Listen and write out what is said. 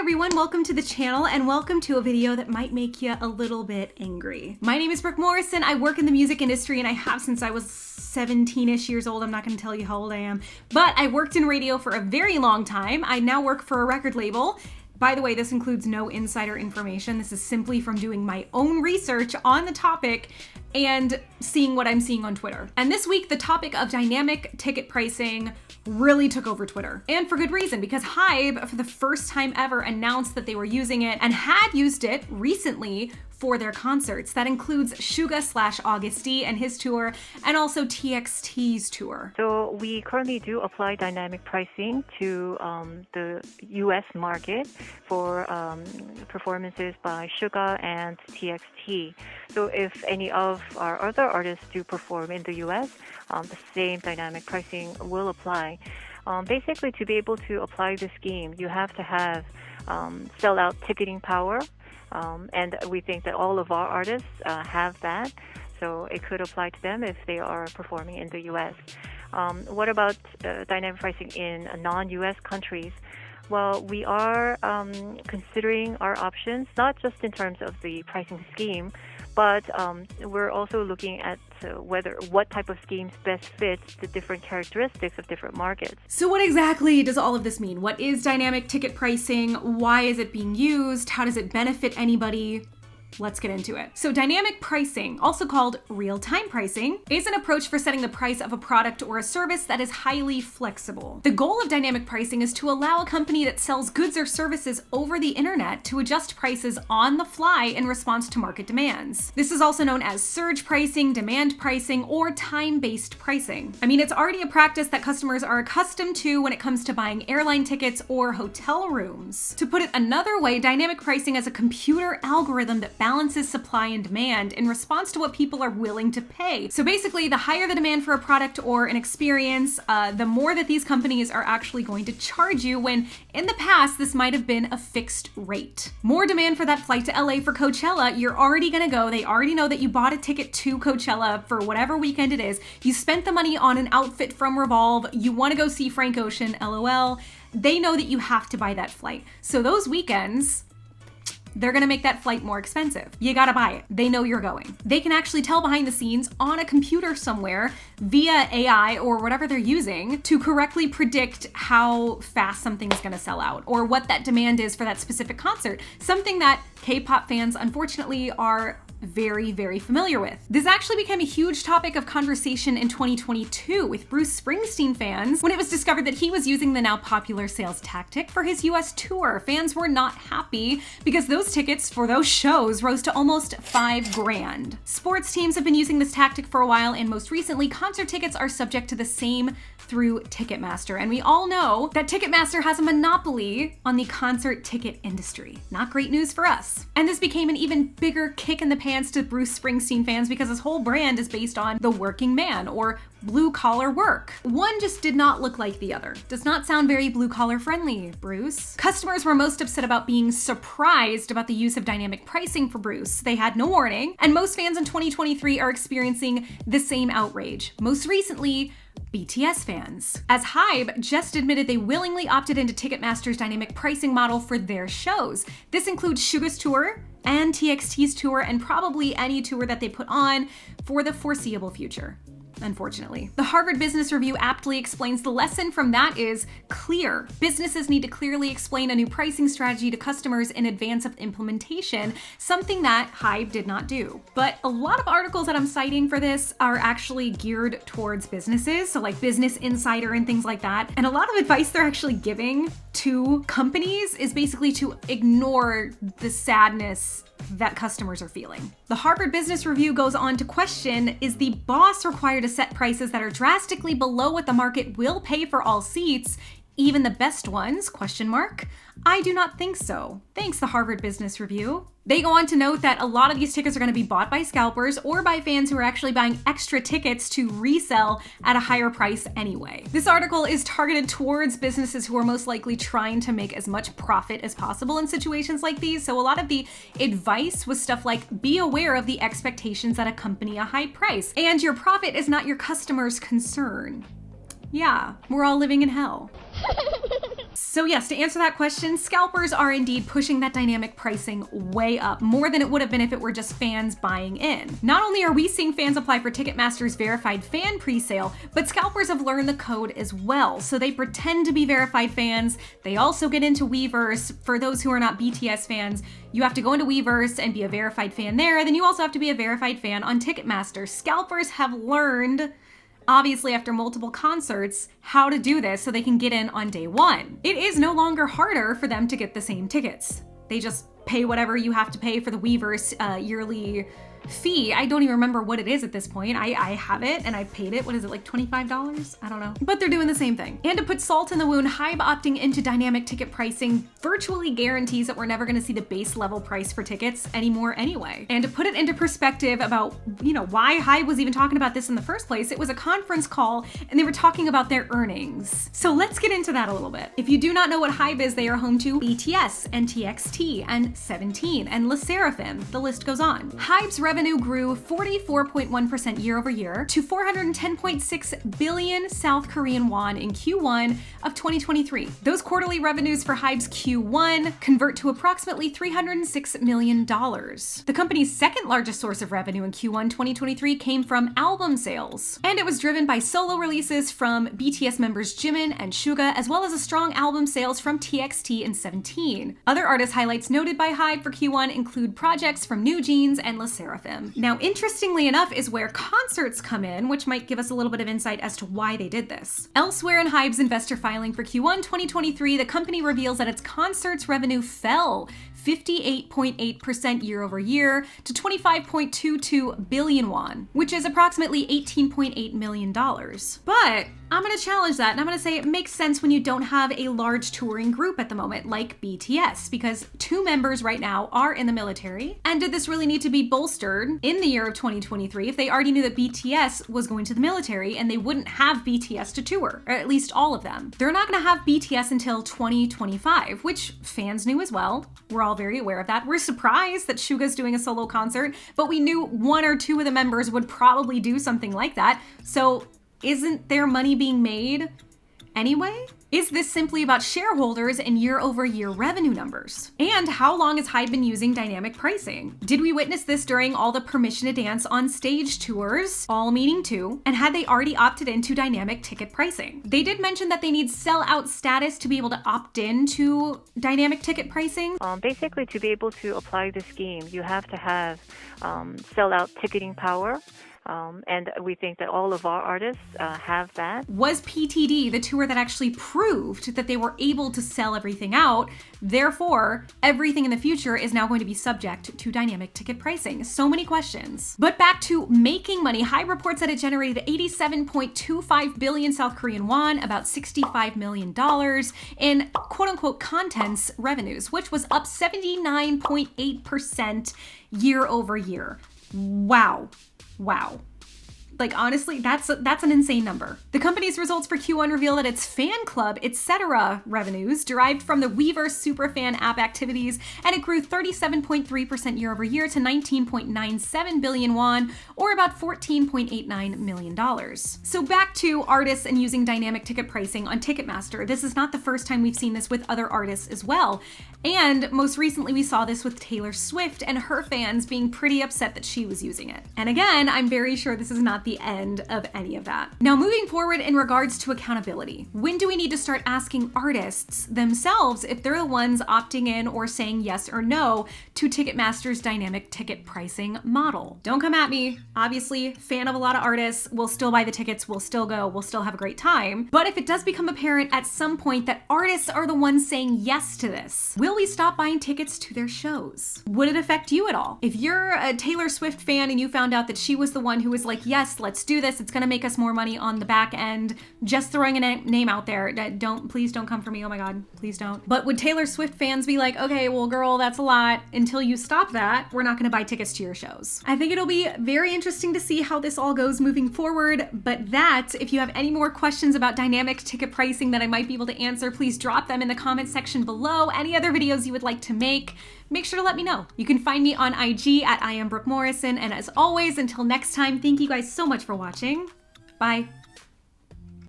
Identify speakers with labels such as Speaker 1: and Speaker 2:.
Speaker 1: everyone, welcome to the channel and welcome to a video that might make you a little bit angry. My name is Brooke Morrison. I work in the music industry and I have since I was 17-ish years old. I'm not gonna tell you how old I am, but I worked in radio for a very long time. I now work for a record label. By the way, this includes no insider information. This is simply from doing my own research on the topic and seeing what I'm seeing on Twitter. And this week, the topic of dynamic ticket pricing really took over Twitter. And for good reason, because HYBE, for the first time ever, announced that they were using it and had used it recently for their concerts. That includes Suga/August and his tour, and also TXT's tour.
Speaker 2: So we currently do apply dynamic pricing to the US market for performances by Suga and TXT. So if any of our other artists do perform in the US, the same dynamic pricing will apply. Basically, to be able to apply the scheme, you have to have sell-out ticketing power. And we think that all of our artists have that, so it could apply to them if they are performing in the US. What about dynamic pricing in non-US countries? Well, we are considering our options, not just in terms of the pricing scheme, but we're also looking at what type of schemes best fits the different characteristics of different markets.
Speaker 1: So what exactly does all of this mean? What is dynamic ticket pricing? Why is it being used? How does it benefit anybody? Let's get into it. So dynamic pricing, also called real-time pricing, is an approach for setting the price of a product or a service that is highly flexible. The goal of dynamic pricing is to allow a company that sells goods or services over the internet to adjust prices on the fly in response to market demands. This is also known as surge pricing, demand pricing, or time-based pricing. I mean, it's already a practice that customers are accustomed to when it comes to buying airline tickets or hotel rooms. To put it another way, dynamic pricing is a computer algorithm that balances supply and demand in response to what people are willing to pay. So basically, the higher the demand for a product or an experience, the more that these companies are actually going to charge you, when in the past, this might have been a fixed rate. More demand for that flight to LA for Coachella, you're already gonna go. They already know that you bought a ticket to Coachella for whatever weekend it is. You spent the money on an outfit from Revolve. You wanna go see Frank Ocean, LOL. They know that you have to buy that flight. So those weekends, they're gonna make that flight more expensive. You gotta buy it. They know you're going. They can actually tell behind the scenes on a computer somewhere via AI or whatever they're using to correctly predict how fast something is gonna sell out or what that demand is for that specific concert. Something that K-pop fans, unfortunately, are very, very familiar with. This actually became a huge topic of conversation in 2022 with Bruce Springsteen fans when it was discovered that he was using the now popular sales tactic for his US tour. Fans were not happy because those tickets for those shows rose to almost $5 grand. Sports teams have been using this tactic for a while, and most recently, concert tickets are subject to the same through Ticketmaster. And we all know that Ticketmaster has a monopoly on the concert ticket industry. Not great news for us. And this became an even bigger kick in the pants to Bruce Springsteen fans because his whole brand is based on the working man or blue collar work. One just did not look like the other. Does not sound very blue collar friendly, Bruce. Customers were most upset about being surprised about the use of dynamic pricing for Bruce. They had no warning, and most fans in 2023 are experiencing the same outrage. Most recently, BTS fans, as HYBE just admitted they willingly opted into Ticketmaster's dynamic pricing model for their shows. This includes Suga's tour and TXT's tour, and probably any tour that they put on for the foreseeable future, unfortunately. The Harvard Business Review aptly explains the lesson from that is clear. Businesses need to clearly explain a new pricing strategy to customers in advance of implementation, something that HYBE did not do. But a lot of articles that I'm citing for this are actually geared towards businesses, so like Business Insider and things like that. And a lot of advice they're actually giving to companies is basically to ignore the sadness that customers are feeling. The Harvard Business Review goes on to question, is the boss required to set prices that are drastically below what the market will pay for all seats, even the best ones, question mark? I do not think so. Thanks, the Harvard Business Review. They go on to note that a lot of these tickets are going to be bought by scalpers or by fans who are actually buying extra tickets to resell at a higher price anyway. This article is targeted towards businesses who are most likely trying to make as much profit as possible in situations like these. So a lot of the advice was stuff like, be aware of the expectations at a company a high price, and your profit is not your customer's concern. Yeah, we're all living in hell. So yes, to answer that question, scalpers are indeed pushing that dynamic pricing way up, more than it would have been if it were just fans buying in. Not only are we seeing fans apply for Ticketmaster's verified fan presale, but scalpers have learned the code as well. So they pretend to be verified fans. They also get into Weverse. For those who are not BTS fans, you have to go into Weverse and be a verified fan there. Then you also have to be a verified fan on Ticketmaster. Scalpers have learned, obviously after multiple concerts, how to do this so they can get in on day one. It is no longer harder for them to get the same tickets. They just pay whatever you have to pay for the Weverse yearly fee. I don't even remember what it is at this point. I have it and I've paid it. What is it, like $25? I don't know. But they're doing the same thing. And to put salt in the wound, HYBE opting into dynamic ticket pricing virtually guarantees that we're never gonna see the base level price for tickets anymore anyway. And to put it into perspective about, why HYBE was even talking about this in the first place, it was a conference call and they were talking about their earnings. So let's get into that a little bit. If you do not know what HYBE is, they are home to BTS and TXT and 17 and LE SSERAFIM. The list goes on. HYBE's revenue grew 44.1% year over year to 410.6 billion South Korean won in Q1 of 2023. Those quarterly revenues for HYBE's Q1 convert to approximately $306 million. The company's second largest source of revenue in Q1 2023 came from album sales, and it was driven by solo releases from BTS members Jimin and Suga, as well as a strong album sales from TXT and 17. Other artist highlights noted by HYBE for Q1 include projects from New Jeans and LE SSERAFIM. Now, interestingly enough is where concerts come in, which might give us a little bit of insight as to why they did this. Elsewhere in HYBE's investor filing for Q1 2023, the company reveals that its concerts revenue fell 58.8% year over year to 25.22 billion won, which is approximately $18.8 million. But I'm gonna challenge that and I'm gonna say it makes sense when you don't have a large touring group at the moment like BTS, because 2 members right now are in the military. And did this really need to be bolstered in the year of 2023 if they already knew that BTS was going to the military and they wouldn't have BTS to tour, or at least all of them? They're not gonna have BTS until 2025, which fans knew as well. We're all very aware of that. We're surprised that Suga's doing a solo concert, but we knew 1 or 2 of the members would probably do something like that. So isn't their money being made anyway? Is this simply about shareholders and year-over-year revenue numbers? And how long has HYBE been using dynamic pricing? Did we witness this during all the Permission to Dance on Stage tours, all meaning 2? And had they already opted into dynamic ticket pricing? They did mention that they need sell-out status to be able to opt into dynamic ticket pricing.
Speaker 2: Basically, to be able to apply the scheme, you have to have sell-out ticketing power. And we think that all of our artists have that.
Speaker 1: Was PTD the tour that actually proved that they were able to sell everything out? Therefore, everything in the future is now going to be subject to dynamic ticket pricing. So many questions. But back to making money, HYBE reports that it generated 87.25 billion South Korean won, about $65 million in quote-unquote contents revenues, which was up 79.8% year over year. Wow. Wow. Like, honestly, that's an insane number. The company's results for Q1 reveal that its fan club, etc. revenues derived from the Weverse Superfan app activities, and it grew 37.3% year over year to 19.97 billion won, or about $14.89 million. So back to artists and using dynamic ticket pricing on Ticketmaster. This is not the first time we've seen this with other artists as well. And most recently we saw this with Taylor Swift and her fans being pretty upset that she was using it. And again, I'm very sure this is not the end of any of that. Now, moving forward in regards to accountability, when do we need to start asking artists themselves if they're the ones opting in or saying yes or no to Ticketmaster's dynamic ticket pricing model? Don't come at me. Obviously, fan of a lot of artists, will still buy the tickets, will still go, will still have a great time. But if it does become apparent at some point that artists are the ones saying yes to this, will we stop buying tickets to their shows? Would it affect you at all? If you're a Taylor Swift fan and you found out that she was the one who was like, yes, let's do this, it's gonna make us more money on the back end, just throwing a name out there, please don't come for me, oh my god, please don't. But would Taylor Swift fans be like, okay, well girl, that's a lot, until you stop that, we're not gonna buy tickets to your shows? I think it'll be very interesting to see how this all goes moving forward, but if you have any more questions about dynamic ticket pricing that I might be able to answer, please drop them in the comment section below. Any other videos you would like to make sure to let me know. You can find me on IG at I am Brooke Morrison, and as always, until next time, thank you guys so much for watching. Bye.